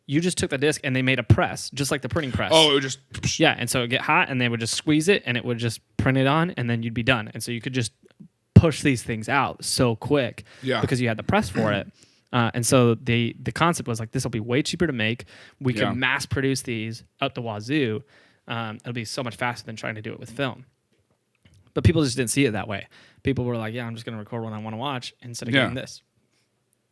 you just took the disc and they made a press, just like the printing press. Oh, it would just... Yeah, and so it would get hot and they would just squeeze it and it would just print it on and then you'd be done. And so you could just push these things out so quick because you had the press for it. And so the concept was like, this will be way cheaper to make. We can mass produce these up the wazoo. It'll be so much faster than trying to do it with film. But people just didn't see it that way. People were like, yeah, I'm just going to record what I want to watch instead of getting this.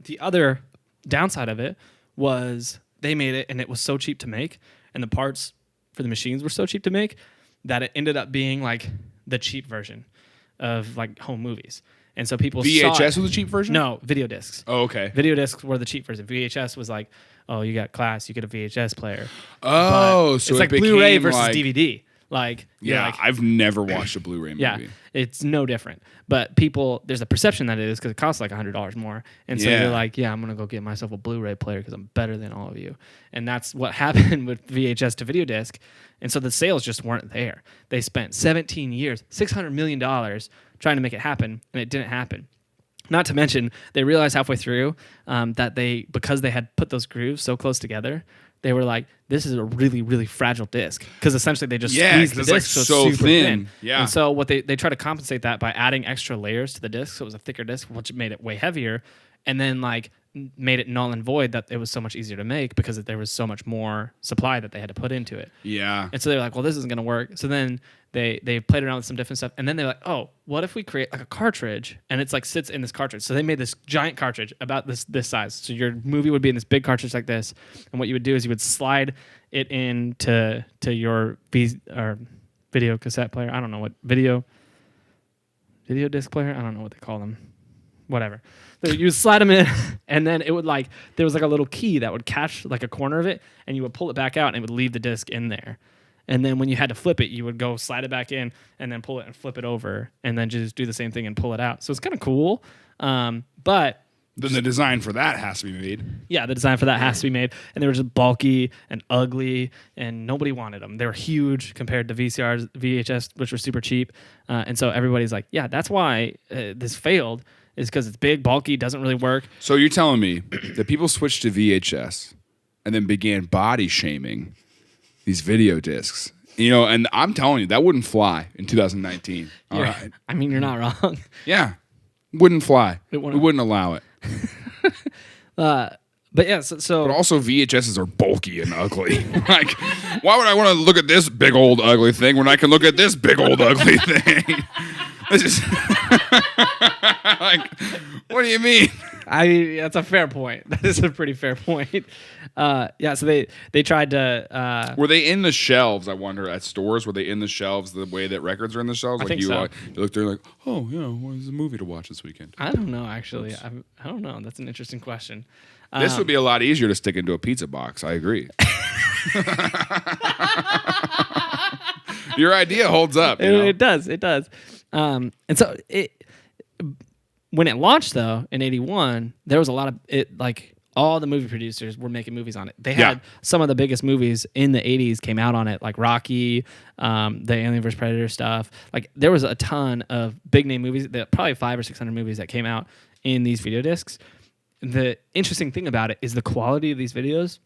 The other downside of it was they made it and it was so cheap to make, and the parts for the machines were so cheap to make that it ended up being like the cheap version of like home movies. And so people VHS saw was a cheap version? No, video discs. Oh, okay. Video discs were the cheap version. VHS was like, oh, you got class, you get a VHS player. Oh, but so it's like became Blu-ray versus like, DVD. Like, yeah, I've never watched a Blu-ray movie. Yeah, it's no different. But there's a perception that it is because it costs like $100 more. And so they're like, yeah, I'm going to go get myself a Blu-ray player because I'm better than all of you. And that's what happened with VHS to video disc. And so the sales just weren't there. They spent 17 years, $600 million trying to make it happen, and it didn't happen. Not to mention, they realized halfway through that because they had put those grooves so close together, they were like, this is a really, really fragile disc. Because essentially they just squeezed the disc like so so it's super thin. Yeah. And so what they try to compensate that by adding extra layers to the disc, so it was a thicker disc, which made it way heavier, and then like made it null and void that it was so much easier to make because there was so much more supply that they had to put into it. Yeah. And so they're like, well, this isn't going to work. So then they played around with some different stuff. And then they're like, oh, what if we create like a cartridge and it's like sits in this cartridge? So they made this giant cartridge about this size. So your movie would be in this big cartridge like this. And what you would do is you would slide it into your video cassette player. I don't know what video disc player. I don't know what they call them. Whatever. So you would slide them in, and then it would there was like a little key that would catch like a corner of it, and you would pull it back out, and it would leave the disc in there. And then when you had to flip it, you would go slide it back in, and then pull it and flip it over, and then just do the same thing and pull it out. So it's kind of cool, but then the design for that has to be made. Yeah, the design for that has to be made, and they were just bulky and ugly, and nobody wanted them. They were huge compared to VCRs, VHS, which were super cheap, and so everybody's like, yeah, that's why this failed. Is because it's big, bulky, doesn't really work. So you're telling me that people switched to VHS and then began body shaming these video discs. You know, and I'm telling you, that wouldn't fly in 2019. All right. I mean, you're not wrong. Yeah. Wouldn't fly. We wouldn't allow it. But yeah, so... But also VHSs are bulky and ugly. Like, why would I want to look at this big old ugly thing when I can look at this big old ugly thing? This is... like, what do you mean? That's a fair point. That is a pretty fair point. Yeah, so they tried to... Were they in the shelves, I wonder, at stores? Were they in the shelves the way that records are in the shelves? I think so. You look there like, oh, yeah, there's a movie to watch this weekend. I don't know, actually. I don't know. That's an interesting question. This would be a lot easier to stick into a pizza box. I agree. Your idea holds up. You know? It does. And so when it launched, though, in 81, there was a lot of it, like all the movie producers were making movies on it. They had some of the biggest movies in the 80s came out on it, like Rocky, the Alien vs. Predator stuff. Like there was a ton of big name movies, probably 500 or 600 movies that came out in these video discs. The interesting thing about it is the quality of these videos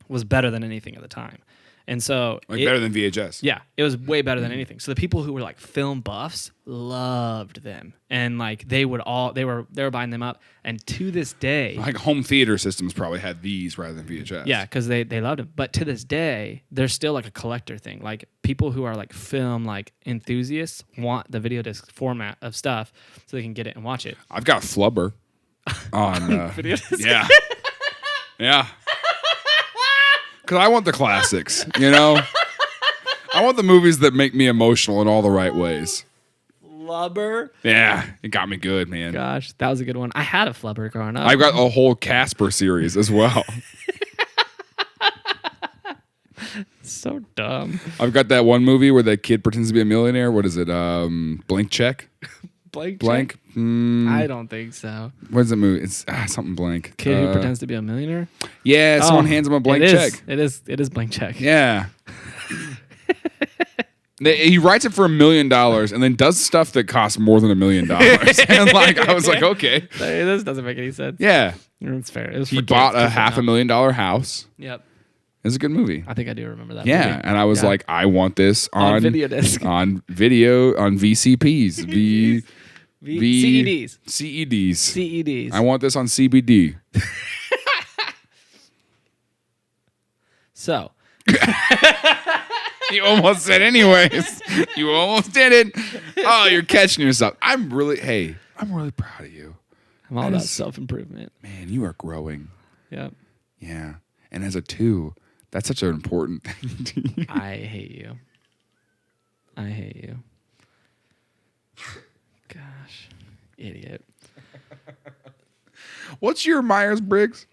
was better than anything at the time. And so better than VHS. Yeah, it was way better than anything. So the people who were like film buffs loved them. And like they were buying them up. And to this day, like home theater systems probably had these rather than VHS. Yeah, because they loved them. But to this day, there's still like a collector thing. Like people who are like film like enthusiasts want the video disc format of stuff so they can get it and watch it. I've got Flubber on video disc. Yeah. Yeah. Because I want the classics, you know? I want the movies that make me emotional in all the right ways. Flubber? Yeah, it got me good, man. Gosh, that was a good one. I had a Flubber growing up. I've got a whole Casper series as well. So dumb. I've got that one movie where that kid pretends to be a millionaire. What is it? Blank Check? Blank? I don't think so. What is the movie? It's something blank. Kid who pretends to be a millionaire? Yeah, someone hands him a blank check. It is blank check. Yeah. He writes it for $1 million and then does stuff that costs more than $1 million. And like I was like, okay. This doesn't make any sense. Yeah. It's fair. He bought a $500,000 house. Yep. It's a good movie. I think I do remember that movie. And I was like, I want this on video disc. On video, on VCPs. CEDs. CEDs. I want this on CBD. So. You almost said anyways. You almost did it. Oh, you're catching yourself. I'm really proud of you. I'm all about self-improvement. Man, you are growing. Yep. Yeah. And as a 2, that's such an important thing to you. I hate you. gosh. Idiot. What's your Myers-Briggs?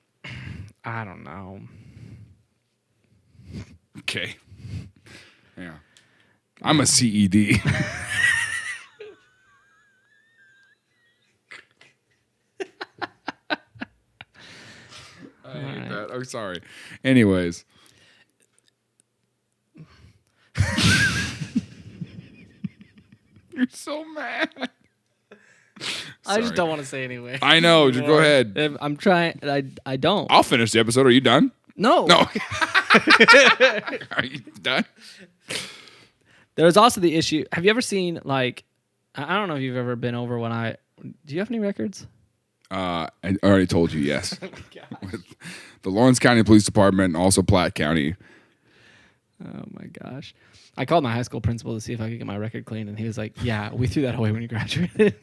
I don't know. Okay. Yeah. I'm a CED. I hate that. I'm sorry. Anyways. You're so mad. I just don't want to say anyway. I know. Just go ahead. I'm trying. I don't. I'll finish the episode. Are you done? No. No. Are you done? There's also the issue. Have you ever seen, like, I don't know if you've ever been over do you have any records? I already told you yes. Oh my God. With the Lawrence County Police Department and also Platte County. Oh my gosh. I called my high school principal to see if I could get my record clean, and he was like, yeah, we threw that away when you graduated.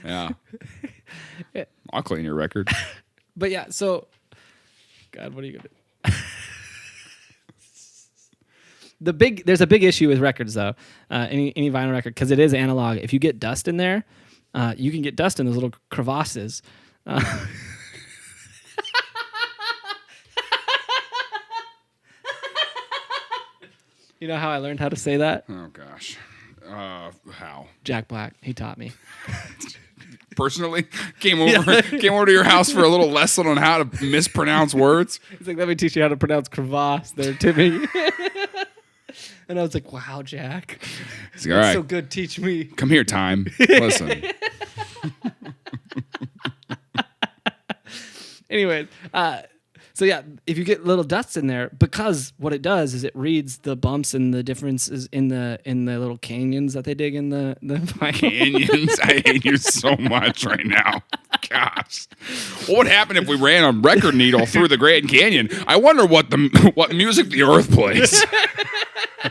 Yeah. I'll clean your record. But yeah, so, God, what are you going to do? There's a big issue with records, though, any vinyl record, because it is analog. If you get dust in there, you can get dust in those little crevasses. You know how I learned how to say that? Oh, gosh. How? Jack Black. He taught me. Personally? Came over to your house for a little lesson on how to mispronounce words? He's like, let me teach you how to pronounce crevasse there, Timmy. And I was like, wow, Jack. He's like, all right. So good. Teach me. Come here, time. Listen. Anyways, so yeah, if you get little dust in there, because what it does is it reads the bumps and the differences in the little canyons that they dig in the vinyl. Canyons? I hate you so much right now. Gosh. What would happen if we ran a record needle through the Grand Canyon? I wonder what music the earth plays. I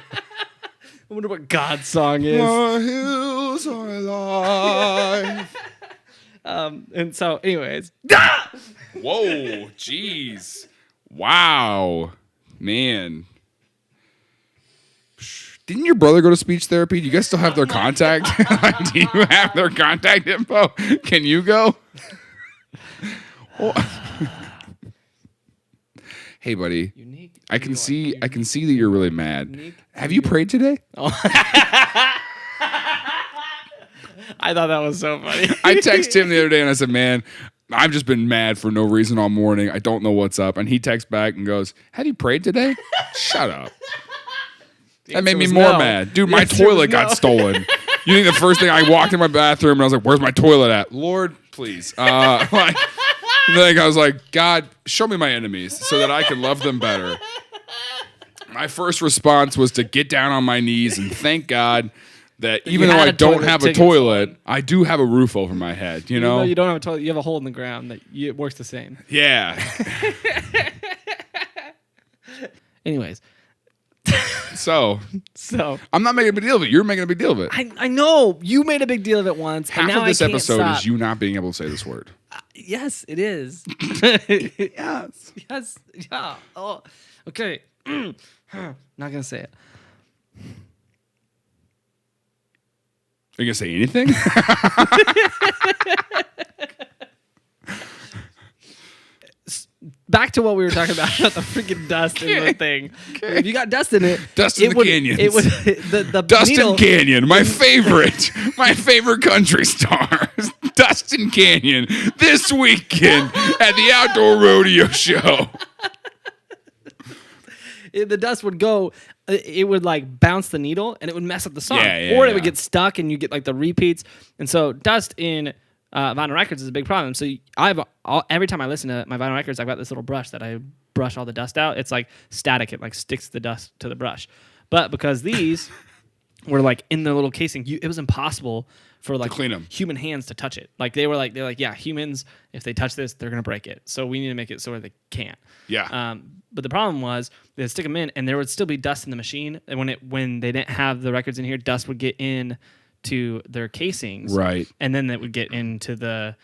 wonder what God's song is. The hills are alive. And so, anyways. Whoa, jeez. Wow. Man. Didn't your brother go to speech therapy? Do you guys still have their contact? Do you have their contact info? Can you go? Hey, buddy. Unique. I can see that you're really mad. Unique. Have you prayed today? Oh. I thought that was so funny. I texted him the other day and I said, man, I've just been mad for no reason all morning. I don't know what's up. And he texts back and goes, have you prayed today? Shut up. That made me more mad. Dude, my toilet got stolen. You think the first thing I walked in my bathroom and I was like, where's my toilet at? Lord, please. Like I was like, God, show me my enemies so that I can love them better. My first response was to get down on my knees and thank God that even though I don't have a toilet, I do have a roof over my head, you know? Even though you don't have a toilet, you have a hole in the ground it works the same. Yeah. Anyways. So I'm not making a big deal of it. You're making a big deal of it. I know. You made a big deal of it once. Half and now of this I can't episode stop. is you not being able to say this word. Yes, it is. Yes. Yes. Yeah. Oh. Okay. Not gonna say it. Are you gonna say anything? Back to what we were talking about the freaking dust in the thing. Okay. If you got dust in it, dust in the canyons. It would the Dustin needle, Canyon, my favorite country star. Dustin Canyon this weekend at the Outdoor Rodeo Show. The dust would go. It would like bounce the needle and it would mess up the song, or it would get stuck and you get like the repeats. And so dust in vinyl records is a big problem. So every time I listen to my vinyl records, I've got this little brush that I brush all the dust out. It's like static. It like sticks the dust to the brush. But because these were like in the little casing, it was impossible for like clean them. Human hands to touch it. Like they're like, yeah, humans, if they touch this, they're gonna break it. So we need to make it so they can't. Yeah. But the problem was they'd stick them in, and there would still be dust in the machine. And when they didn't have the records in here, dust would get in to their casings, right? And then it would get into the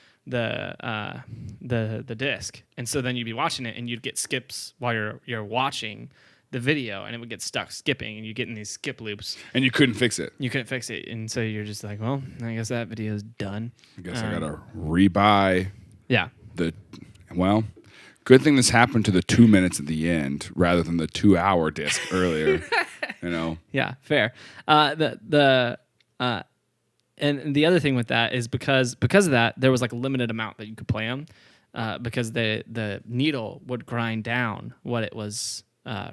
disc. And so then you'd be watching it, and you'd get skips while you're watching the video, and it would get stuck skipping, and you get in these skip loops. And you couldn't fix it. You couldn't fix it, and so you're just like, well, I guess that video is done. I guess I gotta rebuy. Yeah. Good thing this happened to the 2 minutes at the end rather than the 2 hour disc earlier. Yeah, fair. And the other thing with that is because of that, there was like a limited amount that you could play them, because the needle would grind down what it was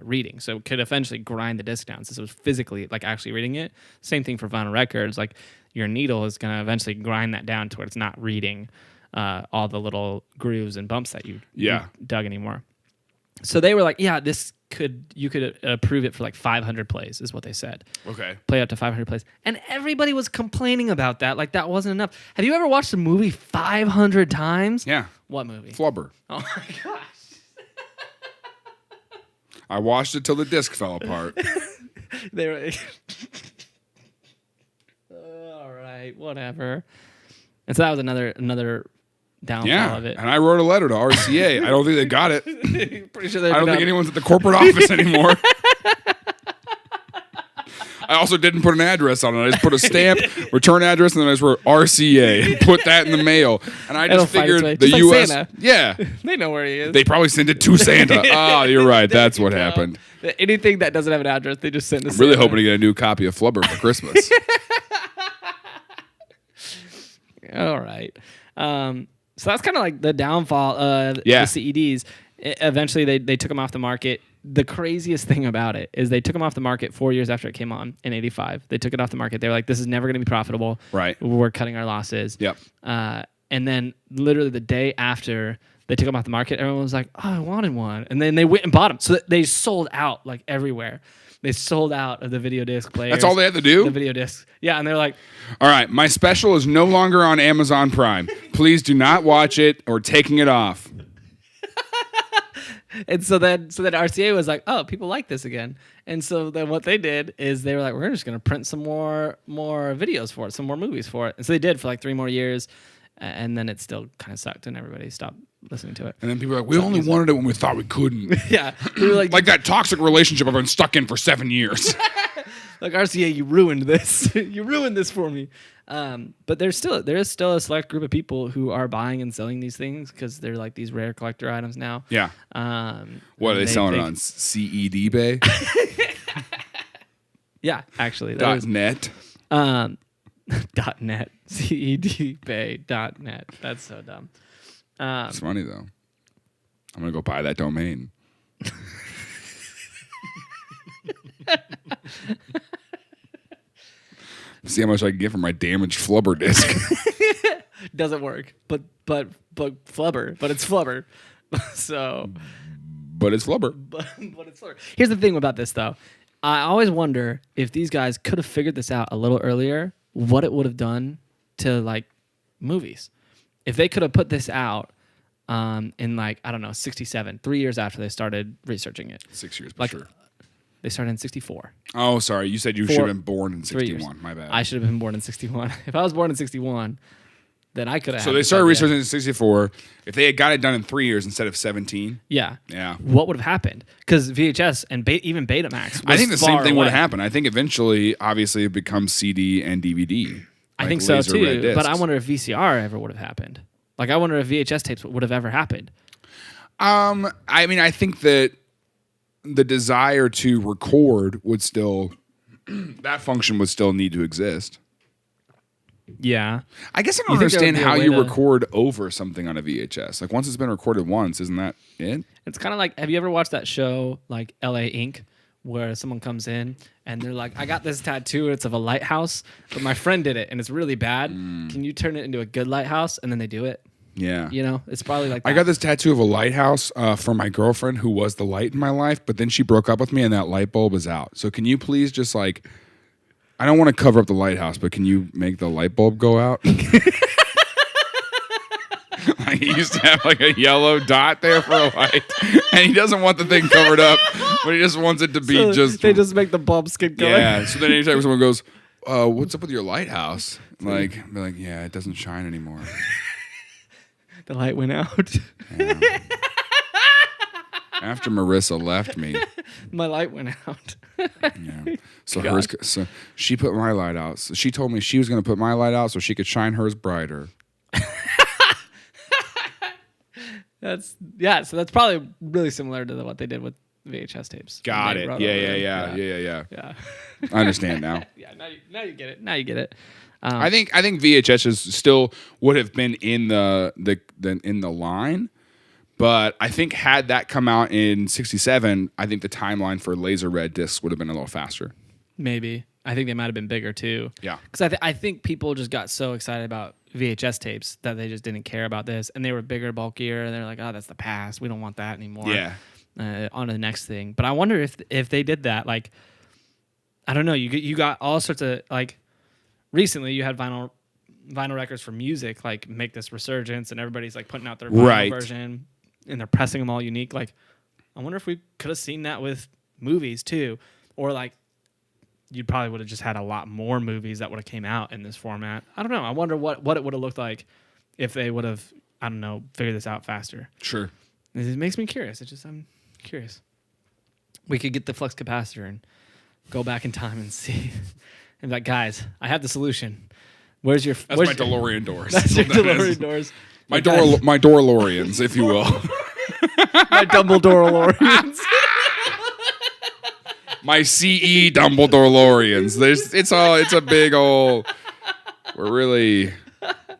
reading, so it could eventually grind the disc down since it was physically like actually reading it. Same thing for vinyl records. Like your needle is going to eventually grind that down to where it's not reading all the little grooves and bumps that you dug anymore. So they were like, yeah, you could approve it for like 500 plays is what they said. Okay. Play up to 500 plays. And everybody was complaining about that. Like that wasn't enough. Have you ever watched a movie 500 times? Yeah. What movie? Flubber. Oh my gosh. I watched it till the disc fell apart. They were all right, whatever. And so that was another downfall of it. And I wrote a letter to RCA. I don't think they got it. Pretty sure I don't think anyone's at the corporate office anymore. I also didn't put an address on it. I just put a stamp, return address, and then I just wrote RCA and put that in the mail. And I just figured the U.S. Santa. Yeah. They know where he is. They probably sent it to Santa. Oh, you're right. That's what happened. Anything that doesn't have an address, they just send to I'm Santa. really hoping to get a new copy of Flubber for Christmas. All right. So that's kind of like the downfall of the CEDs. Eventually, they took them off the market. The craziest thing about it is they took them off the market 4 years after it came on in '85. They took it off the market. They were like, this is never going to be profitable. Right. We're cutting our losses. Yep. And then literally the day after they took them off the market, everyone was like, oh, I wanted one. And then they went and bought them. So they sold out like everywhere. They sold out of the video disc players. That's all they had to do? The video discs. Yeah, and they're like... All right, my special is no longer on Amazon Prime. Please do not watch it or taking it off. And so then RCA was like, oh, people like this again. And so then what they did is they were like, we're just going to print some more videos for it, some more movies for it. And so they did for like 3 more years. And then it still kind of sucked and everybody stopped listening to it. And then people were like, we only wanted it when we thought we couldn't. Yeah. We were like that toxic relationship I've been stuck in for 7 years. Like, RCA, you ruined this. You ruined this for me. But there is still a select group of people who are buying and selling these things because they're like these rare collector items now. Yeah. What are they selling it on? CED Bay? Yeah, actually. .net. .net. CEDBay.net. That's so dumb. It's funny, though. I'm going to go buy that domain. See how much I can get for my damaged Flubber disc. Doesn't work, but Flubber, but it's Flubber. So, but it's Flubber. But it's Flubber. Here's the thing about this, though. I always wonder if these guys could have figured this out a little earlier, what it would have done to like movies. If they could have put this out in like, I don't know, 67, 3 years after they started researching it. 6 years, like, sure. They started in 64. Oh, sorry. You said you should have been born in 61. My bad. I should have been born in 61. If I was born in 61, then I could have. So they started researching in 64. If they had got it done in 3 years instead of 17. Yeah. Yeah. What would have happened? Because VHS and even Betamax. I think the same thing would have happened. I think eventually, obviously, it becomes CD and DVD. I think so too. But I wonder if VCR ever would have happened. Like, I wonder if VHS tapes would have ever happened. I mean, I think that the desire to record would still, that function would still need to exist. Yeah. I guess I don't understand how you record over something on a VHS. Like, once it's been recorded once, isn't that it? It's kind of like, have you ever watched that show, like LA Ink, where someone comes in and they're like, I got this tattoo, it's of a lighthouse, but my friend did it and it's really bad. Can you turn it into a good lighthouse? And then they do it. Yeah. You know, it's probably like that. I got this tattoo of a lighthouse from my girlfriend who was the light in my life, but then she broke up with me and that light bulb is out. So can you please just like, I don't want to cover up the lighthouse, but can you make the light bulb go out? Like, he used to have like a yellow dot there for a light, and he doesn't want the thing covered up, but he just wants it to be just. They just make the bulb skip going. Yeah. So then anytime someone goes, "What's up with your lighthouse?" Like, be like, "Yeah, it doesn't shine anymore." The light went out. Yeah. After Marissa left me. My light went out. Yeah. So she put my light out. So she told me she was going to put my light out so she could shine hers brighter. So that's probably really similar to what they did with VHS tapes. Got it. Yeah. Yeah. I understand now. Yeah. Now you get it. I think VHSs still would have been in the line, but I think had that come out in '67, I think the timeline for laser red discs would have been a little faster. Maybe. I think they might have been bigger too. Yeah. Because I think people just got so excited about VHS tapes that they just didn't care about this, and they were bigger, bulkier, and they're like, "Oh, that's the past. We don't want that anymore." Yeah. On to the next thing. But I wonder if they did that. Like, I don't know. You got all sorts of like. Recently, you had vinyl records for music like make this resurgence, and everybody's like putting out their vinyl version, and they're pressing them all unique. Like, I wonder if we could have seen that with movies too, or like. You probably would have just had a lot more movies that would have came out in this format. I don't know. I wonder what it would have looked like if they would have, I don't know, figured this out faster. Sure. It makes me curious. I'm curious. We could get the flux capacitor and go back in time and see. And like, guys, I have the solution. That's my DeLorean doors. That's your DeLorean doors. My DeLoreans, if you will. My Dumbledore DeLoreans. My CE Dumbledore DeLoreans. It's a big old. We're really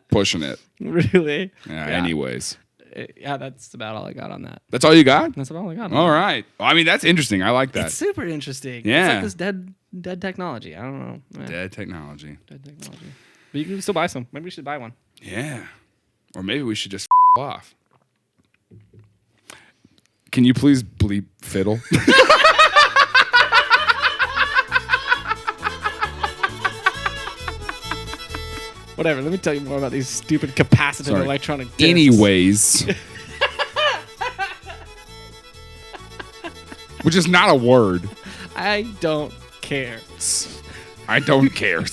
pushing it. Really? Yeah. Anyways. Yeah, that's about all I got on that. That's all you got? That's about all I got. All right. Well, I mean, that's interesting. I like that. It's super interesting. Yeah. It's like this dead technology. I don't know. Yeah. Dead technology. But you can still buy some. Maybe we should buy one. Yeah. Or maybe we should just off. Can you please bleep fiddle? Whatever. Let me tell you more about these stupid capacitant electronic discs. Anyways. Which is not a word. I don't care. I don't care.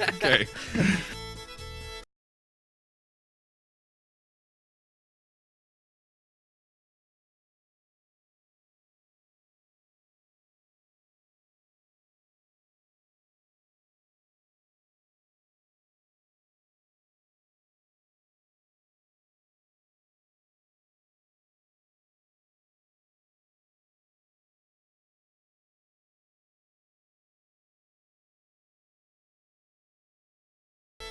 Okay.